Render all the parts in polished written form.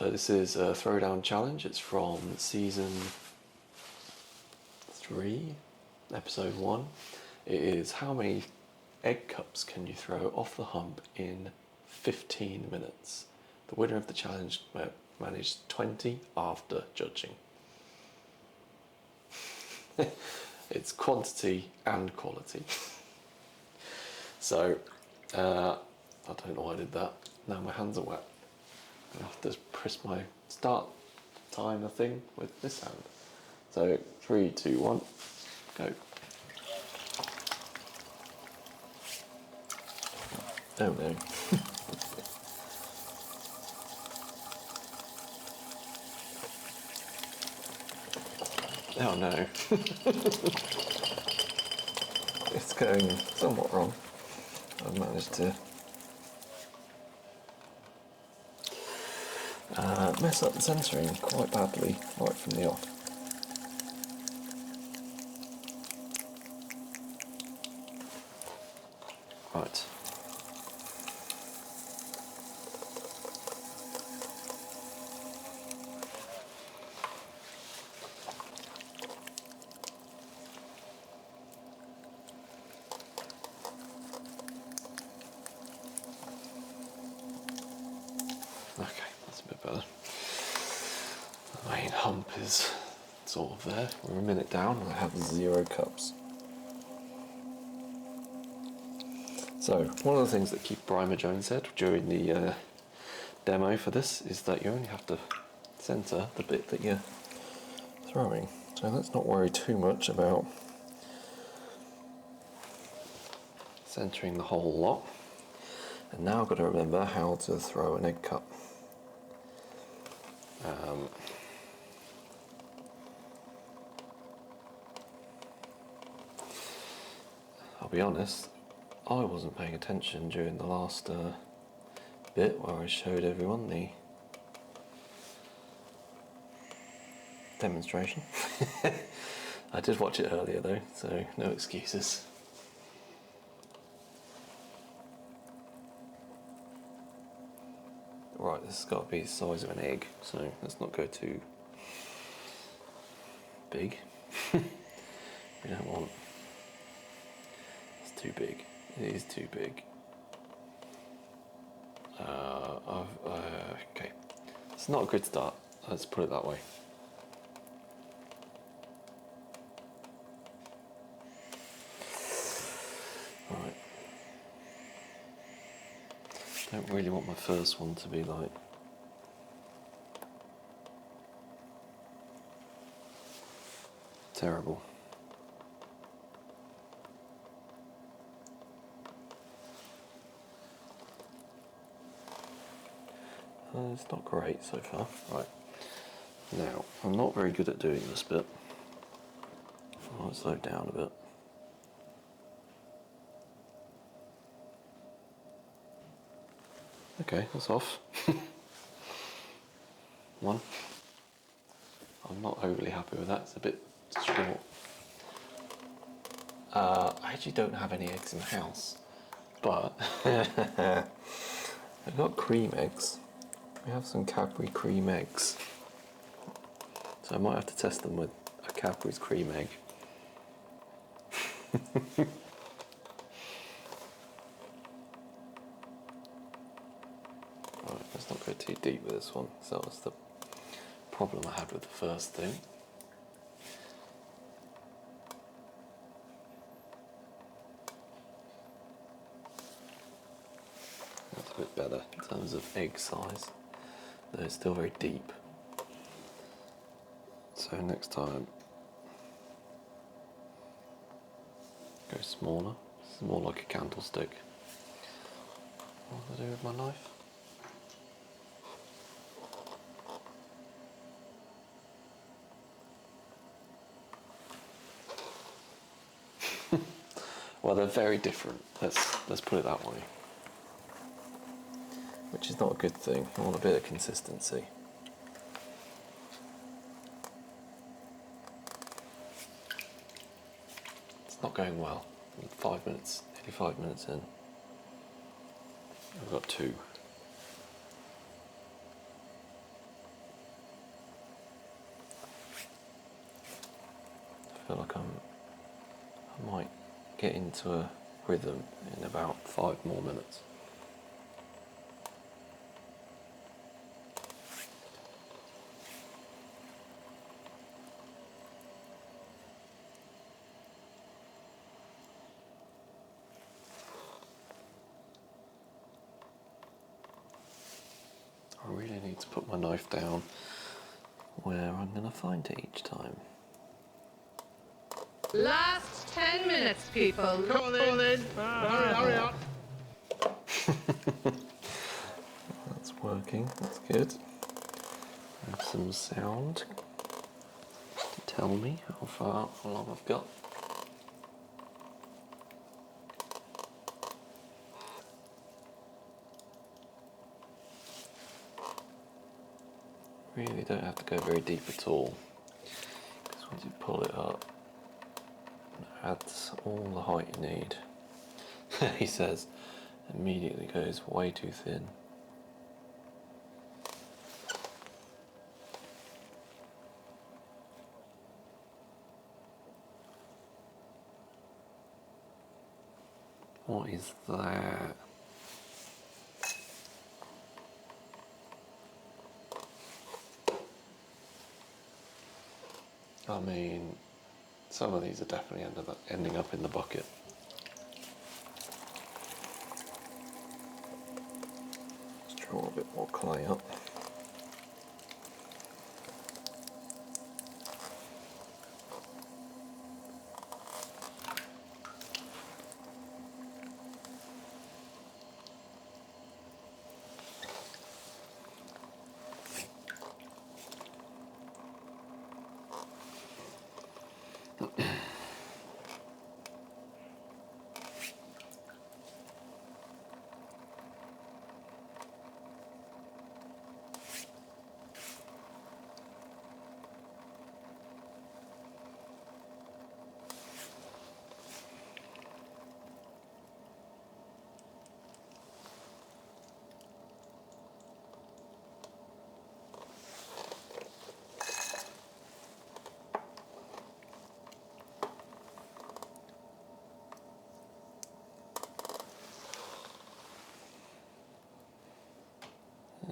So this is a throwdown challenge. It's from season 3, episode 1. It is how many egg cups can you throw off the hump in 15 minutes? The winner of the challenge managed 20 after judging. It's quantity and quality. So, I don't know why I did that. Now my hands are wet. I have to press my start timer thing with this hand. So 3, 2, 1, go. Oh no. Oh no. It's going somewhat wrong. I've managed to mess up the censoring quite badly right from the off. Right. Okay, that's a bit better. The main hump is sort of there. We're a minute down and I have 0 cups. So, one of the things that Keith Brymer Jones said during the demo for this is that you only have to centre the bit that you're throwing. So let's not worry too much about centering the whole lot. And now I've got to remember how to throw an egg cup. I'll be honest, I wasn't paying attention during the last bit where I showed everyone the demonstration. I did watch it earlier though, so no excuses. Right, this has got to be the size of an egg, so let's not go too big. We don't want... It's too big. It is too big. Okay. It's not a good start, let's put it that way. Right. Don't really want my first one to be like terrible. It's not great so far. Right. Now, I'm not very good at doing this bit. I might slow down a bit. Okay, that's off. 1. I'm not overly happy with that, it's a bit short. I actually don't have any eggs in the house, but I've got cream eggs. We have some Cadbury cream eggs. So I might have to test them with a Cadbury's cream egg. Right, let's not go too deep with this one. So that was the problem I had with the first thing. That's a bit better in terms of egg size, though it's still very deep. So next time, go smaller. This is more like a candlestick. What do I do with my knife? Well, they're very different. Let's put it that way. Which is not a good thing. I want a bit of consistency. It's not going well. 5 minutes, nearly 5 minutes in. I've got 2. feel like I might get into a rhythm in about 5 more minutes. I really need to put my knife down where I'm going to find it each time. Last 10 minutes, people. Come on then. Hurry up. That's working, that's good. Have some sound to tell me how long I've got. Really don't have to go very deep at all, because once you pull it up, it adds all the height you need. He says, immediately goes way too thin. What is that? I mean, some of these are definitely ending up in the bucket. Let's draw a bit more clay up.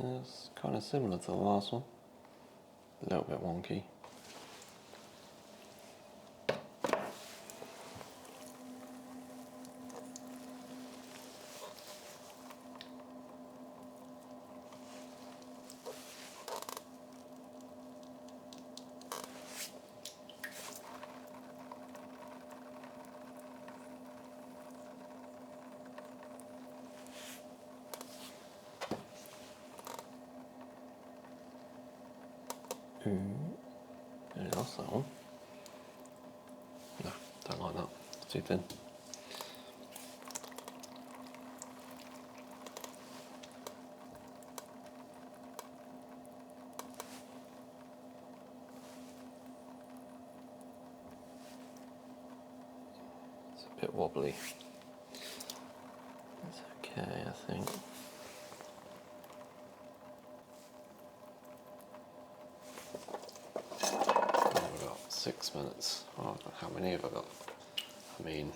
It's kind of similar to the last one, a little bit wonky. Nearly lost that one. No, don't like that. It's too thin. It's a bit wobbly. It's okay, I think. We've got 6 minutes. Oh, how many have I got? I mean,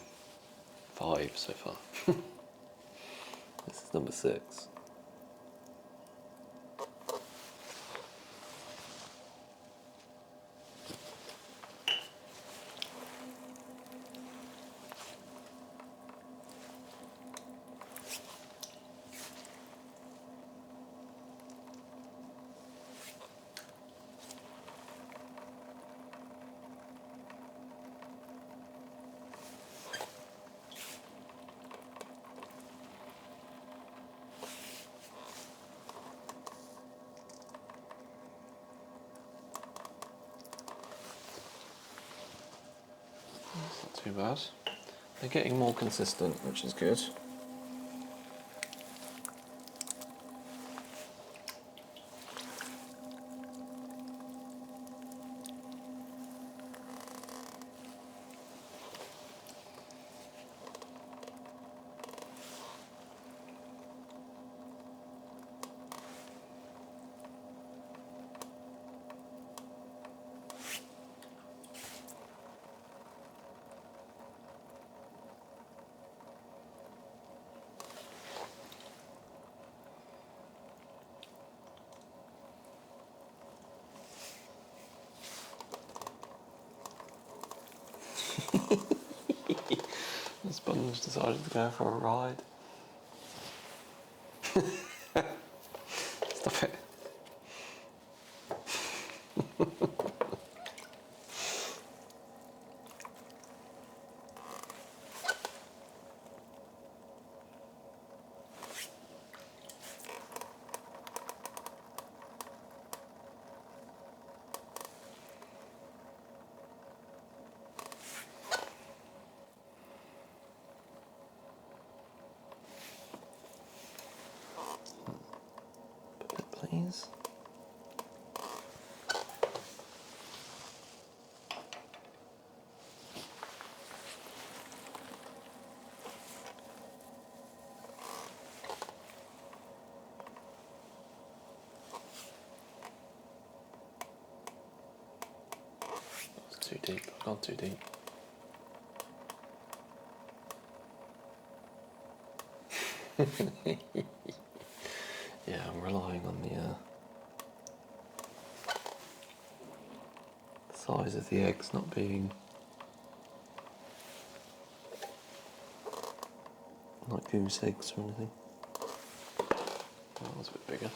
5 so far. This is number 6. That's not too bad. They're getting more consistent, which is good. Sponge decided to go for a ride. Stop it. Please. That's too deep. I've gone too deep. Yeah, I'm relying on the size of the eggs not being like goose eggs or anything. That was a bit bigger.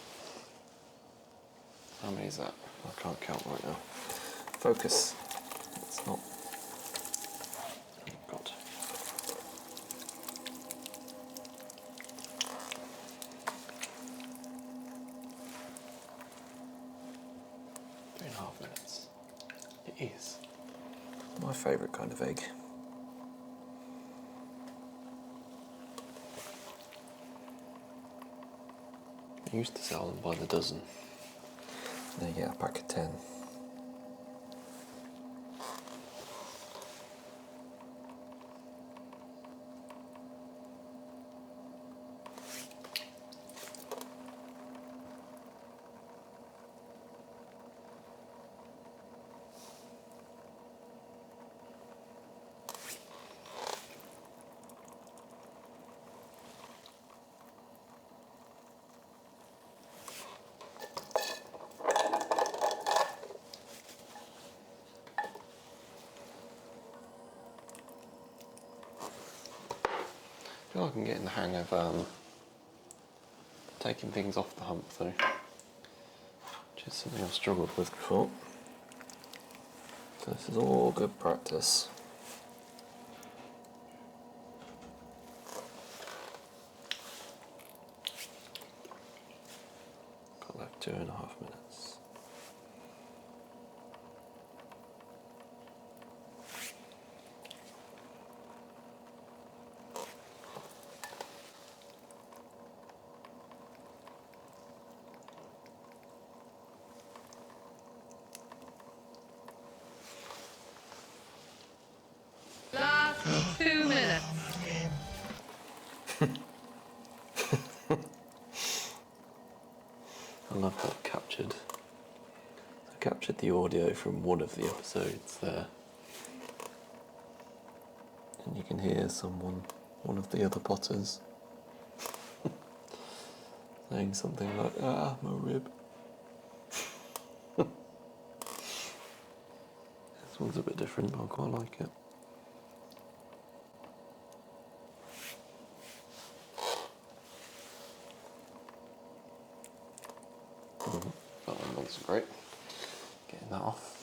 How many is that? I can't count right now. Focus. It's not. Oh God. Three and a half minutes. It is my favourite kind of egg. I used to sell them by the dozen. Now you get a pack of 10. I feel like I'm getting the hang of taking things off the hump though, which is something I've struggled with before. So this is all good practice. Got left 2.5 minutes. Last 2 minutes. I love that I captured the audio from one of the episodes there. And you can hear one of the other potters, saying something like, "Ah, my rib." This one's a bit different, but I quite like it. That one looks great. Getting that off.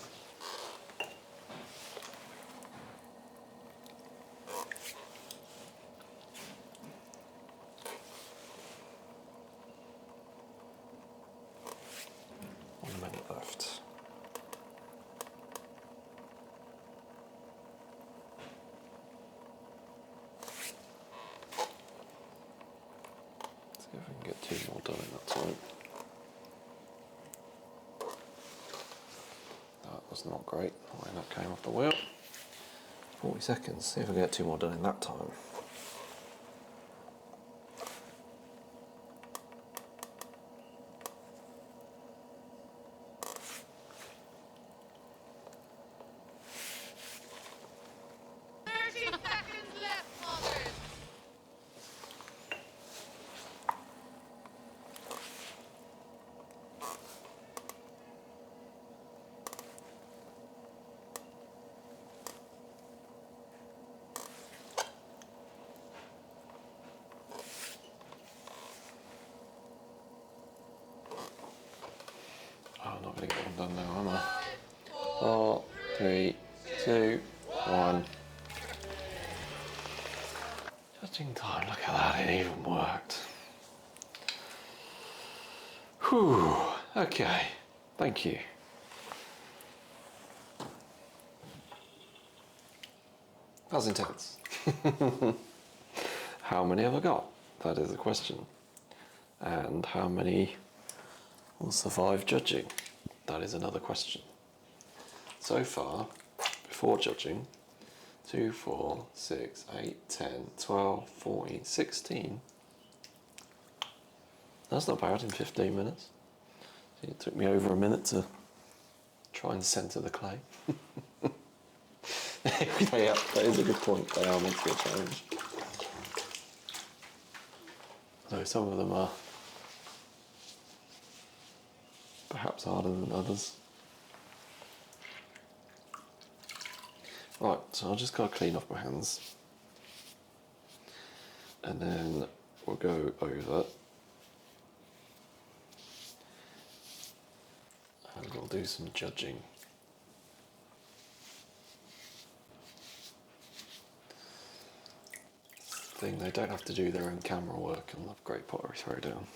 One minute left. See if we can get 2 more done in that time. That was not great, the way that came off the wheel. 40 seconds, see if I can get 2 more done in that time. Seconds left, Mothers. not going to get one done now, am I? 4, 3, 2, 1. Judging time, look at that, it even worked. Whew, okay, thank you. That was intense. How many have I got? That is a question. And how many will survive judging? That is another question. So far, before judging, 2, 4, 6, 8, 10, 12, 14, 16. That's not bad in 15 minutes. It took me over a minute to try and centre the clay. Yeah, that is a good point. They are meant to be a challenge. So some of them are perhaps harder than others. Right, so I've just got to clean off my hands. And then we'll go over and we'll do some judging. Thing, they don't have to do their own camera work on the Great Pottery Throwdown.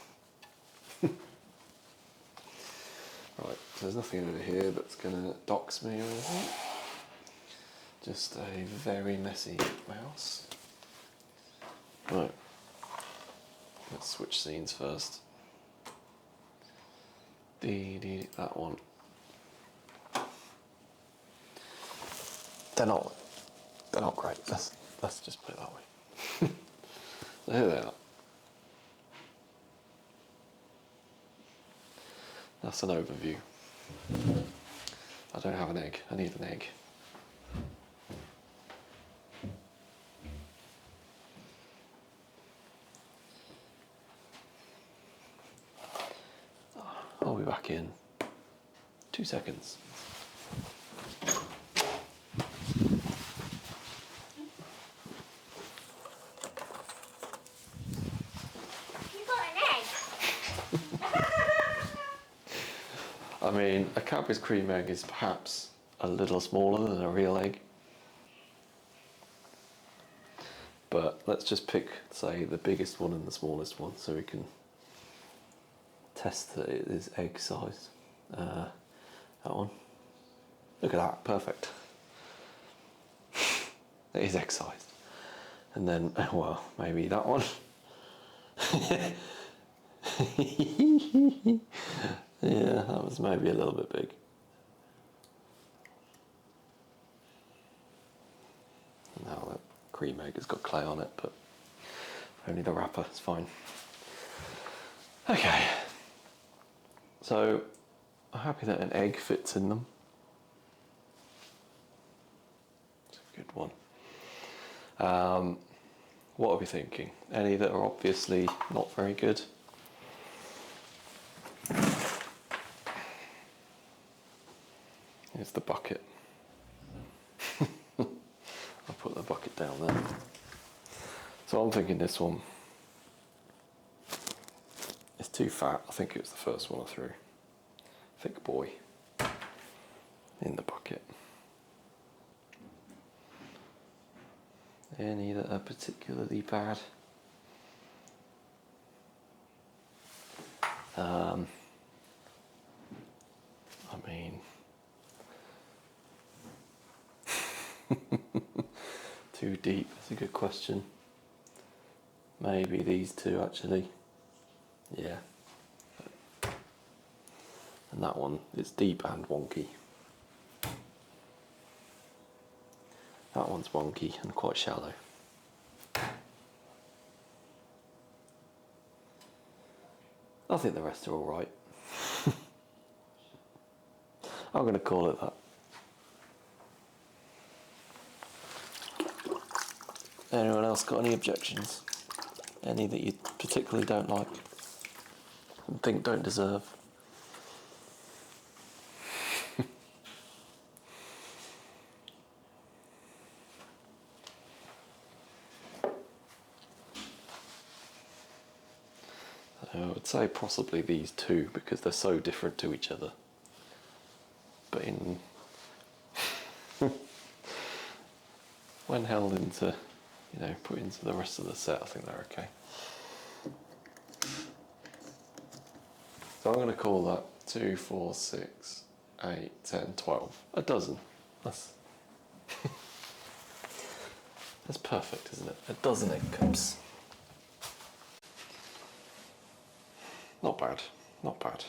Right, so there's nothing over here that's going to dox me or anything. Just a very messy mouse. Right, let's switch scenes first. That one. They're not great. Let's just put it that way. So here they are. That's an overview. I don't have an egg. I need an egg. I'll be back in 2 seconds. I mean, a Cadbury's cream egg is perhaps a little smaller than a real egg. But let's just pick, say, the biggest one and the smallest one so we can test that it is egg sized. That one. Look at that, perfect. It is egg sized. And then, well, maybe that one. Yeah, that was maybe a little bit big. Now the cream egg has got clay on it, but only the wrapper, it's fine. Okay, so I'm happy that an egg fits in them. It's a good one. What are we thinking? Any that are obviously not very good? Here's the bucket. I'll put the bucket down there. So I'm thinking this one is too fat. I think it was the first one I threw. Thick boy in the bucket. Any that are particularly bad? I mean, too deep, that's a good question. Maybe these two actually. Yeah. And that one is deep and wonky. That one's wonky and quite shallow. I think the rest are alright. I'm going to call it that. Anyone else got any objections? Any that you particularly don't like and think don't deserve? I would say possibly these two because they're so different to each other. but in when held into, put into the rest of the set, I think they're okay. So I'm going to call that 2, 4, 6, 8, 10, 12. A dozen. That's that's perfect, isn't it? A dozen egg cups. Not bad, not bad.